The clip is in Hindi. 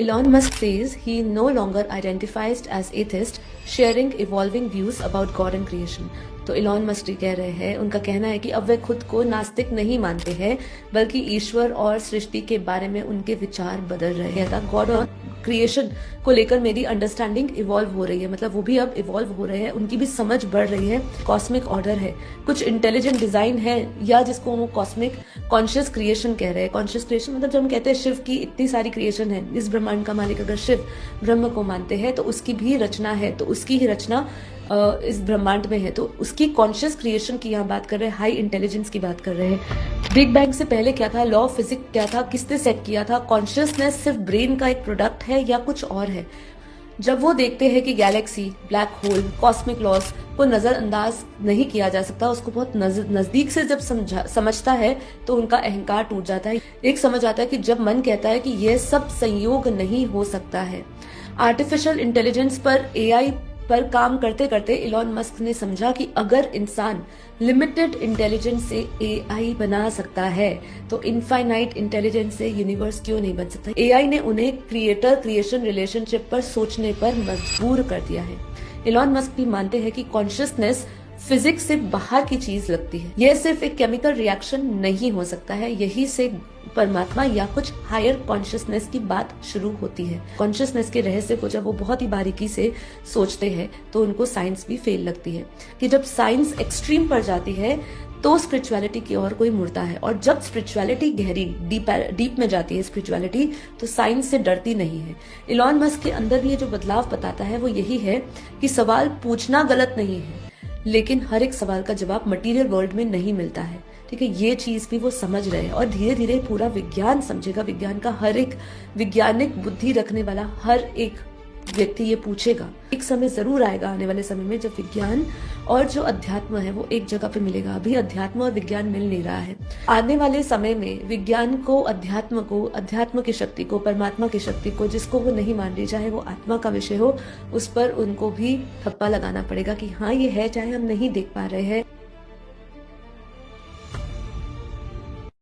Elon Musk says he no longer identifies as atheist, sharing evolving views about God and creation. तो इलॉन मस्क जी कह रहे हैं, उनका कहना है कि अब वे खुद को नास्तिक नहीं मानते हैं, बल्कि ईश्वर और सृष्टि के बारे में उनके विचार बदल रहे हैं। गॉड और क्रिएशन को लेकर मेरी अंडरस्टैंडिंग इवॉल्व हो रही है, मतलब वो भी अब इवॉल्व हो रहे हैं, उनकी भी समझ बढ़ रही है। कॉस्मिक ऑर्डर है, कुछ इंटेलिजेंट डिजाइन है, या जिसको वो कॉस्मिक कॉन्शियस क्रिएशन कह रहे हैं। कॉन्शियस क्रिएशन मतलब जब हम कहते हैं शिव की इतनी सारी क्रिएशन है, इस ब्रह्मांड का मालिक अगर शिव ब्रह्म को मानते हैं तो उसकी भी रचना है, तो उसकी ही रचना इस ब्रह्मांड में है, तो उसकी कॉन्शियस क्रिएशन की यहाँ बात कर रहे हैं, हाई इंटेलिजेंस की बात कर रहे हैं। बिग बैंग से पहले क्या था, लॉ ऑफ फिजिक्स क्या था, किसने सेट किया था, कॉन्शियसनेस सिर्फ ब्रेन का एक प्रोडक्ट है या कुछ और है। जब वो देखते हैं कि galaxy, black hole, cosmic laws को नजरअंदाज नहीं किया जा सकता, उसको बहुत नजदीक से जब समझता है तो उनका अहंकार टूट जाता है। एक समझ आता है कि जब मन कहता है कि यह सब संयोग नहीं हो सकता है। आर्टिफिशियल इंटेलिजेंस पर, एआई पर काम करते करते इलॉन मस्क ने समझा कि अगर इंसान लिमिटेड इंटेलिजेंस से एआई बना सकता है तो इनफाइनाइट इंटेलिजेंस से यूनिवर्स क्यों नहीं बन सकता। एआई ने उन्हें क्रिएटर क्रिएशन रिलेशनशिप पर सोचने पर मजबूर कर दिया है। इलॉन मस्क भी मानते हैं कि कॉन्शियसनेस फिजिक्स से बाहर की चीज लगती है, यह सिर्फ एक केमिकल रिएक्शन नहीं हो सकता है, यही से परमात्मा या कुछ हायर कॉन्शियसनेस की बात शुरू होती है। कॉन्शियसनेस के रहस्य को जब वो बहुत ही बारीकी से सोचते हैं तो उनको साइंस भी फेल लगती है, कि जब साइंस एक्सट्रीम पर जाती है तो स्पिरिचुअलिटी की ओर कोई मुड़ता है, और जब स्पिरिचुअलिटी गहरी डीप में जाती है स्पिरिचुअलिटी, तो साइंस से डरती नहीं है। इलॉन मस्क के अंदर भी ये जो बदलाव बताता है वो यही है कि सवाल पूछना गलत नहीं है, लेकिन हर एक सवाल का जवाब मटेरियल वर्ल्ड में नहीं मिलता है। ठीक है, ये चीज भी वो समझ रहे हैं, और धीरे धीरे पूरा विज्ञान समझेगा। विज्ञान का हर एक वैज्ञानिक बुद्धि रखने वाला हर एक व्यक्ति ये पूछेगा। एक समय जरूर आएगा आने वाले समय में जब विज्ञान और जो अध्यात्म है वो एक जगह पे मिलेगा। अभी अध्यात्म और विज्ञान मिल नहीं रहा है। आने वाले समय में विज्ञान को, अध्यात्म की शक्ति को, परमात्मा की शक्ति को, जिसको वो नहीं मान रही, चाहे वो आत्मा का विषय हो, उस पर उनको भी ठप्पा लगाना पड़ेगा कि हाँ ये है, चाहे हम नहीं देख पा रहे हैं।